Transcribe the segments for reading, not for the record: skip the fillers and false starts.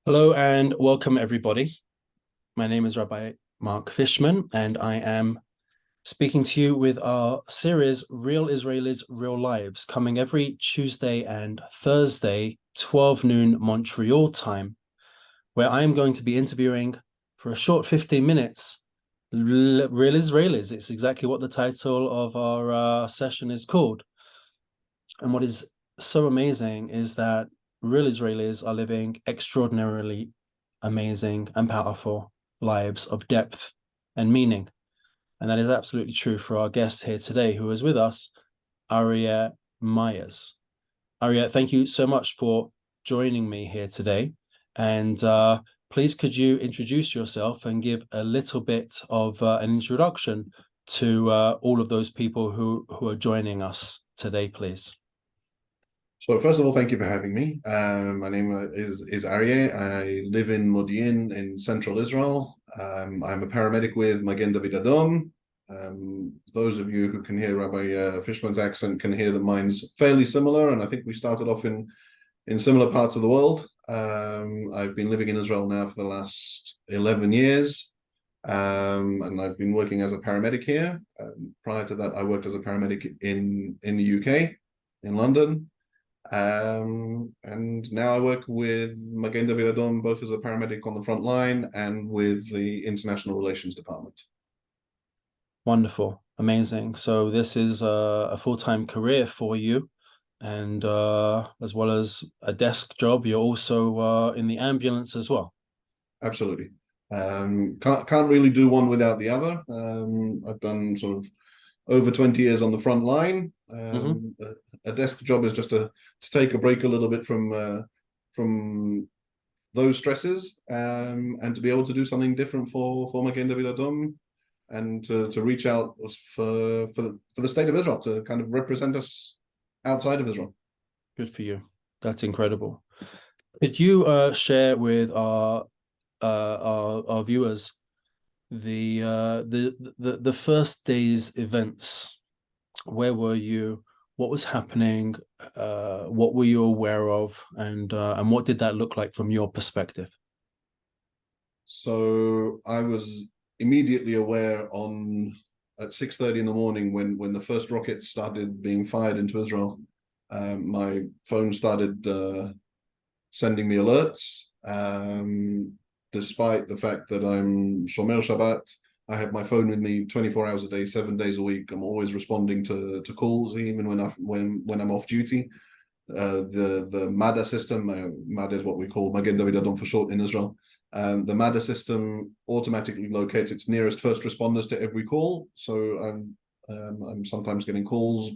Hello and welcome, everybody. My name is Rabbi Mark Fishman, and I am speaking to you with our series, Real Israelis, Real Lives, coming every Tuesday and Thursday, 12 noon Montreal time, where I am going to be interviewing for a short 15 minutes Real Israelis. It's exactly what the title of our session is called. And what is so amazing is that real Israelis are living extraordinarily amazing and powerful lives of depth and meaning. And that is absolutely true for our guest here today, who is with us, Aryeh Myers. Aryeh, thank you so much for joining me here today. And please, could you introduce yourself and give a little bit of an introduction to all of those people who are joining us today, please? So first of all, thank you for having me. My name is Aryeh. I live in Modi'in in central Israel. I'm a paramedic with Magen David Adom. Those of you who can hear Rabbi Fishman's accent can hear that mine's fairly similar, and I think we started off in similar parts of the world. I've been living in Israel now for the last 11 years, and I've been working as a paramedic here. Prior to that, I worked as a paramedic in the UK, in London. And now I work with Magen David Adom, both as a paramedic on the front line and with the International Relations Department. Wonderful, amazing. So this is a full-time career for you, and as well as a desk job, you're also in the ambulance as well. Absolutely. Can't really do one without the other. I've done sort of over 20 years on the front line. Mm-hmm. A desk job is just to take a break a little bit from those stresses, and to be able to do something different for Magen David Adom, and to reach out for the state of Israel, to kind of represent us outside of Israel. Good for you. That's incredible. Could you share with our viewers the first day's events? Where were you? What was happening? What were you aware of? And what did that look like from your perspective? So I was immediately aware at 6:30 in the morning when the first rockets started being fired into Israel. My phone started sending me alerts. Despite the fact that I'm Shomer Shabbat, I have my phone with me 24 hours a day, 7 days a week. I'm always responding to calls, even when I'm off duty. The MADA system, MADA is what we call Magen David Adom for short in Israel. The MADA system automatically locates its nearest first responders to every call. So I'm sometimes getting calls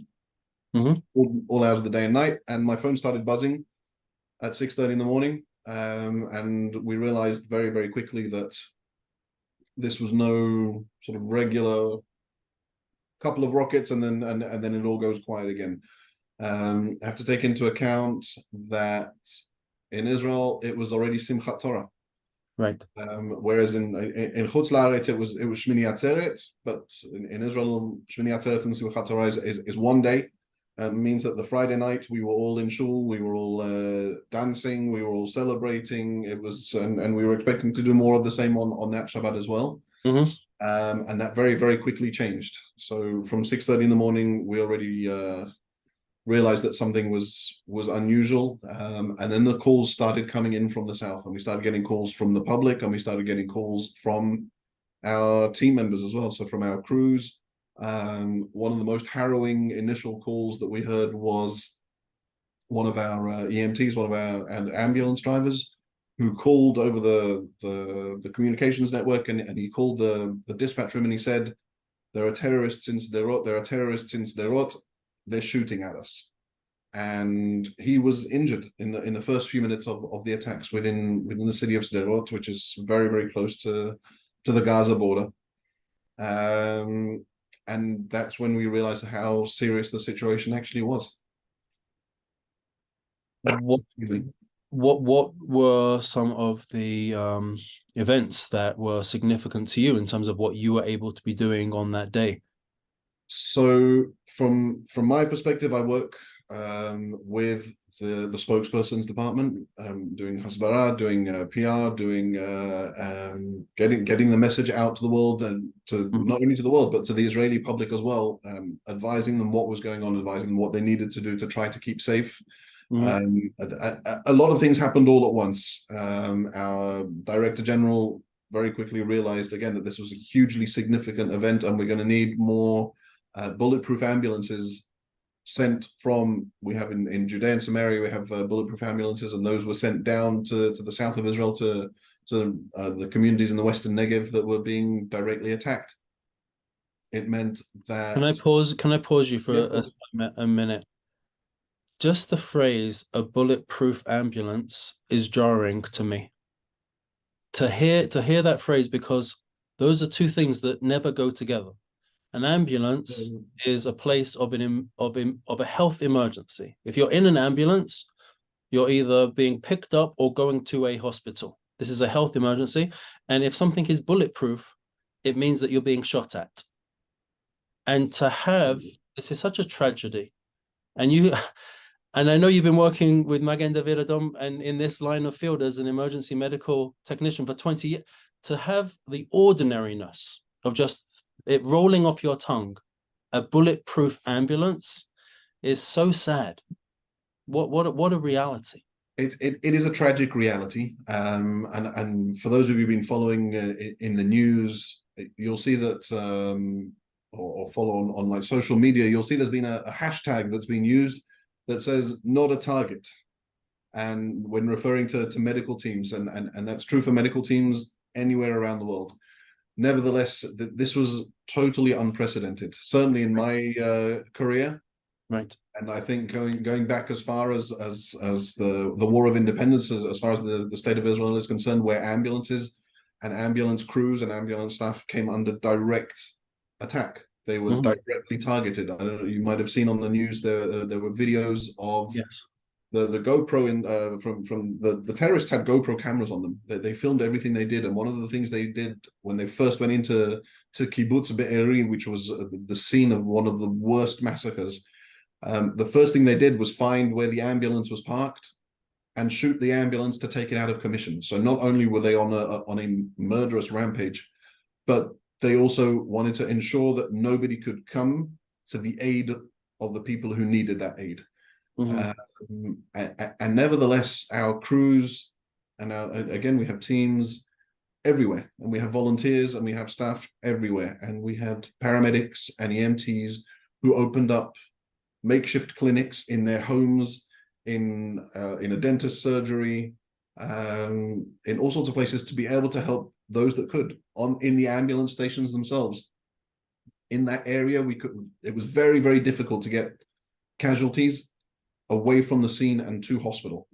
Mm-hmm. all hours of the day and night, and my phone started buzzing at 6:30 in the morning. And we realized very, very quickly that this was no sort of regular couple of rockets and then it all goes quiet again. Have to take into account that in Israel it was already Simchat Torah. Right. Whereas in Chutz La'aretz it was Shmini Atzeret, but in Israel Shmini Atzeret and Simchat Torah is one day. Means that the Friday night we were all in shul, we were all dancing, we were all celebrating. It was, and we were expecting to do more of the same on that Shabbat as well. Mm-hmm. And that very, very quickly changed. So from 6:30 in the morning, we already realized that something was unusual. And then the calls started coming in from the south, and we started getting calls from the public, and we started getting calls from our team members as well. So from our crews. One of the most harrowing initial calls that we heard was one of our EMTs, one of our ambulance drivers, who called over the communications network, and he called the dispatch room, and he said, "There are terrorists in Sderot. There are terrorists in Sderot. They're shooting at us." And he was injured in the first few minutes of the attacks within the city of Sderot, which is very, very close to the Gaza border. And that's when we realized how serious the situation actually was. What what were some of the events that were significant to you in terms of what you were able to be doing on that day? So from my perspective, I work with the spokesperson's department, doing hasbara, doing PR, doing getting the message out to the world, and to not only to the world but to the Israeli public as well, advising them what was going on, advising them what they needed to do to try to keep safe. A lot of things happened all at once. Our Director General very quickly realized again that this was a hugely significant event, and we're going to need more bulletproof ambulances sent from, we have in Judea and Samaria, we have bulletproof ambulances, and those were sent down to the south of Israel to the communities in the Western Negev that were being directly attacked. It meant that... Can I pause you for a minute? Just the phrase "a bulletproof ambulance" is jarring to me. To hear that phrase, because those are two things that never go together. An ambulance is a place of a health emergency. If you're in an ambulance, you're either being picked up or going to a hospital. This is a health emergency. And if something is bulletproof, it means that you're being shot at. And this is such a tragedy. And I know you've been working with Magen David Adom and in this line of field as an emergency medical technician for 20 years. To have the ordinariness of just it rolling off your tongue, a bulletproof ambulance, is so sad. What a reality. It is a tragic reality. And for those of you who've been following in the news, you'll see that, or follow on like social media, you'll see there's been a hashtag that's been used that says "not a target," and when referring to medical teams, and that's true for medical teams anywhere around the world. Nevertheless, this was totally unprecedented, certainly in my career. Right. And I think going back as far as the War of Independence, as far as the state of Israel is concerned, where ambulances and ambulance crews and ambulance staff came under direct attack. They were directly targeted. I don't know, you might have seen on the news there were videos of the GoPro from the terrorists had GoPro cameras on them. They filmed everything they did, and one of the things they did when they first went into Kibbutz Be'eri, which was the scene of one of the worst massacres, the first thing they did was find where the ambulance was parked and shoot the ambulance to take it out of commission. So not only were they on a murderous rampage, but they also wanted to ensure that nobody could come to the aid of the people who needed that aid. And nevertheless, our crews, and again, we have teams everywhere, and we have volunteers, and we have staff everywhere, and we had paramedics and EMTs who opened up makeshift clinics in their homes, in a dentist surgery, in all sorts of places, to be able to help those that could in the ambulance stations themselves. In that area, it was very, very difficult to get casualties away from the scene and to hospital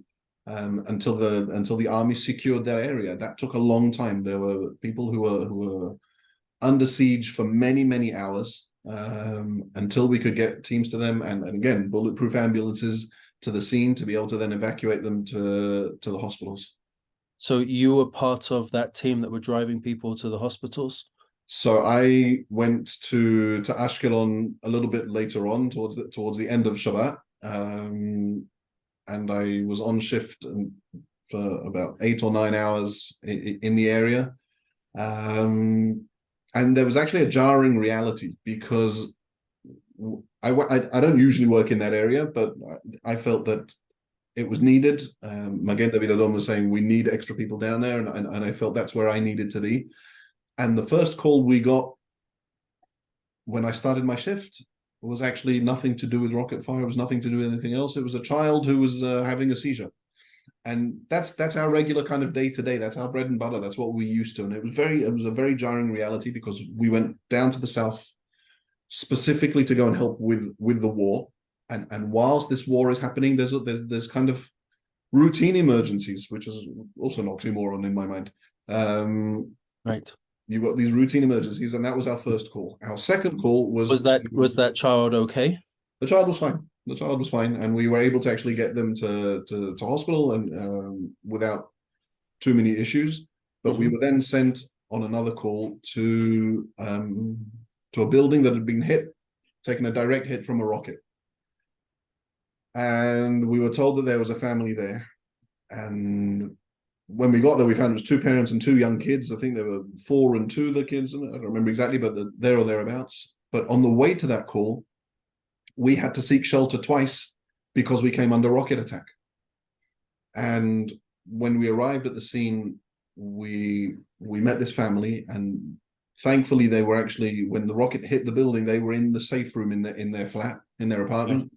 until the army secured that area. That took a long time. There were people who were under siege for many, many hours until we could get teams to them, and again, bulletproof ambulances to the scene to be able to then evacuate them to the hospitals. So you were part of that team that were driving people to the hospitals? So I went to Ashkelon a little bit later on, towards the end of Shabbat, and I was on shift for about 8 or 9 hours in the area. And there was actually a jarring reality, because I don't usually work in that area, but I felt that it was needed. Magen David Adom was saying we need extra people down there, and I felt that's where I needed to be. And the first call we got when I started my shift was actually nothing to do with rocket fire. It was nothing to do with anything else. It was a child who was having a seizure. And that's our regular kind of day-to-day. That's our bread and butter. That's what we're used to. And it was a very jarring reality, because we went down to the south specifically to go and help with the war. And whilst this war is happening, there's kind of routine emergencies, which is also an oxymoron in my mind. Right. You've got these routine emergencies, and that was our first call. Our second call was that child okay? The child was fine. The child was fine, and we were able to actually get them to hospital and without too many issues. But we were then sent on another call to a building that had been taken a direct hit from a rocket. and we were told that there was a family there. And when we got there, we found it was two parents and two young kids. I think there were 4 and 2, the kids. I don't remember exactly, but there or thereabouts. But on the way to that call, we had to seek shelter twice because we came under rocket attack. And when we arrived at the scene, we met this family, and thankfully they were actually, when the rocket hit the building, they were in the safe room in their flat, in their apartment.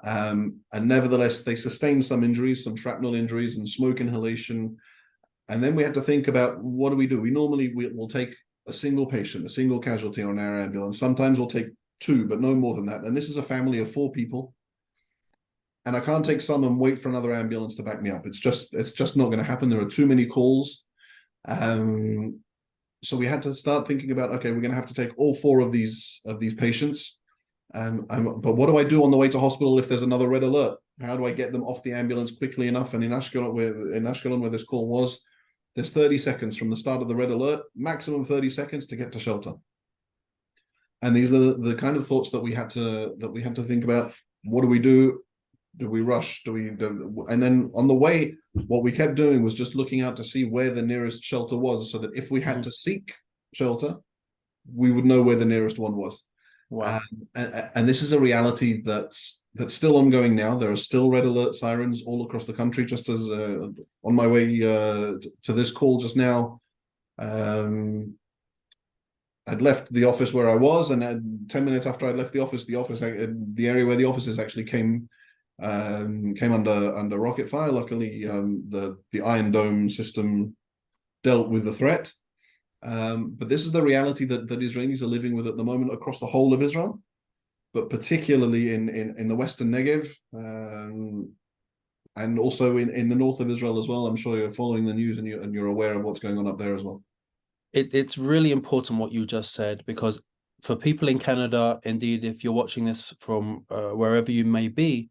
And nevertheless, they sustained some injuries, some shrapnel injuries and smoke inhalation. And then we had to think about, what do? We normally will take a single patient, a single casualty on our ambulance. Sometimes we'll take 2, but no more than that. And this is a family of 4 people. And I can't take some and wait for another ambulance to back me up. It's just not going to happen. There are too many calls. So we had to start thinking about, okay, we're going to have to take all 4 of these patients. But what do I do on the way to hospital if there's another red alert? How do I get them off the ambulance quickly enough? And in Ashkelon, where this call was, there's 30 seconds from the start of the red alert, maximum 30 seconds to get to shelter. And these are the kind of thoughts that we had to think about. What do we do? Do we rush? And then on the way, what we kept doing was just looking out to see where the nearest shelter was, so that if we had to seek shelter, we would know where the nearest one was. Wow. And this is a reality that's still ongoing now. There are still red alert sirens all across the country. Just as on my way to this call just now, I'd left the office where I was, and 10 minutes after I left the office, the area where the offices actually came under rocket fire. Luckily, the Iron Dome system dealt with the threat. But this is the reality that Israelis are living with at the moment across the whole of Israel, but particularly in the Western Negev, and also in the north of Israel as well. I'm sure you're following the news and you're aware of what's going on up there as well. It's really important what you just said, because for people in Canada, indeed, if you're watching this from wherever you may be,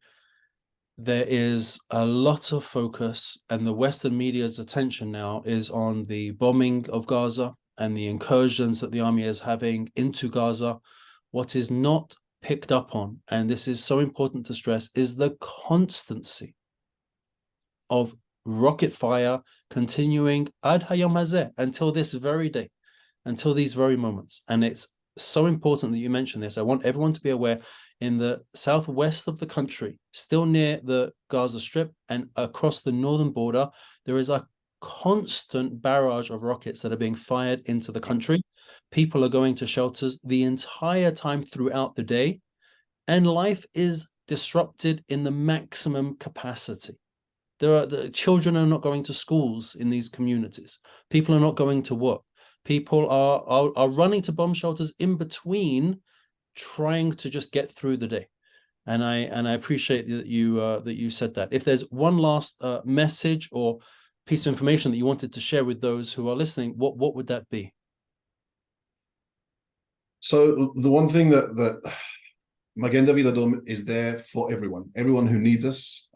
there is a lot of focus, and the Western media's attention now is on the bombing of Gaza and the incursions that the army is having into Gaza. What is not picked up on, and this is so important to stress, is the constancy of rocket fire continuing ad hayom hazeh, until this very day, until these very moments. And it's so important that you mention this. I want everyone to be aware, in the southwest of the country, still near the Gaza Strip and across the northern border, there is a constant barrage of rockets that are being fired into the country. People are going to shelters the entire time throughout the day, and life is disrupted in the maximum capacity. The children are not going to schools in these communities. People are not going to work. People are running to bomb shelters in between, trying to just get through the day. And I appreciate that you said that. If there's one last message or piece of information that you wanted to share with those who are listening, what would that be? So the one thing that Magen David Adom is there for everyone who needs us,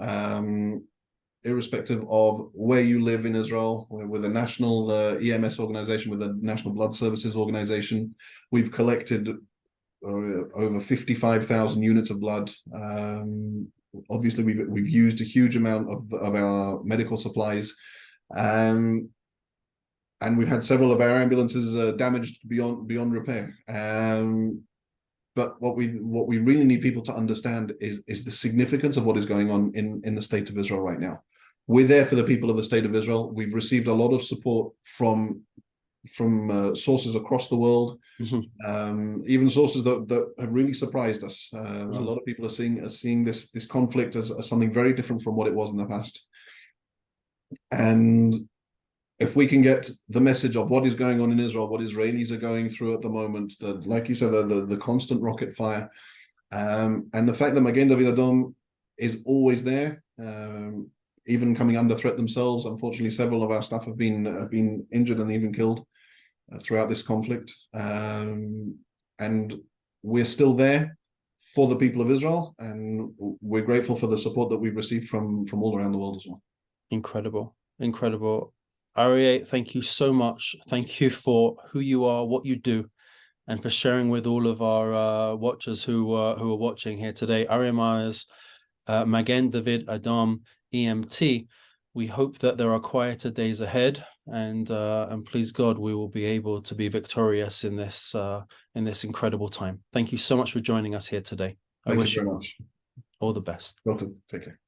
irrespective of where you live in Israel. We're with a national EMS organization, with a National Blood Services organization. We've collected over 55,000 units of blood. Obviously, we've used a huge amount of our medical supplies, and we've had several of our ambulances damaged beyond repair. But what we really need people to understand is the significance of what is going on in the state of Israel right now. We're there for the people of the state of Israel. We've received a lot of support from sources across the world, even sources that have really surprised us. A lot of people are seeing this conflict as something very different from what it was in the past. And if we can get the message of what is going on in Israel, what Israelis are going through at the moment, like you said, the constant rocket fire, and the fact that Magen David Adom is always there, even coming under threat themselves. Unfortunately, several of our staff have been injured and even killed throughout this conflict, and we're still there for the people of Israel, and we're grateful for the support that we've received from all around the world as well. Incredible. Aryeh, thank you so much. Thank you for who you are, what you do, and for sharing with all of our watchers who are watching here today. Aryeh Myers, Magen David Adam EMT. We hope that there are quieter days ahead, and please God, we will be able to be victorious in this incredible time. Thank you so much for joining us here today. I Thank wish you very much. all the best. Welcome. Take care.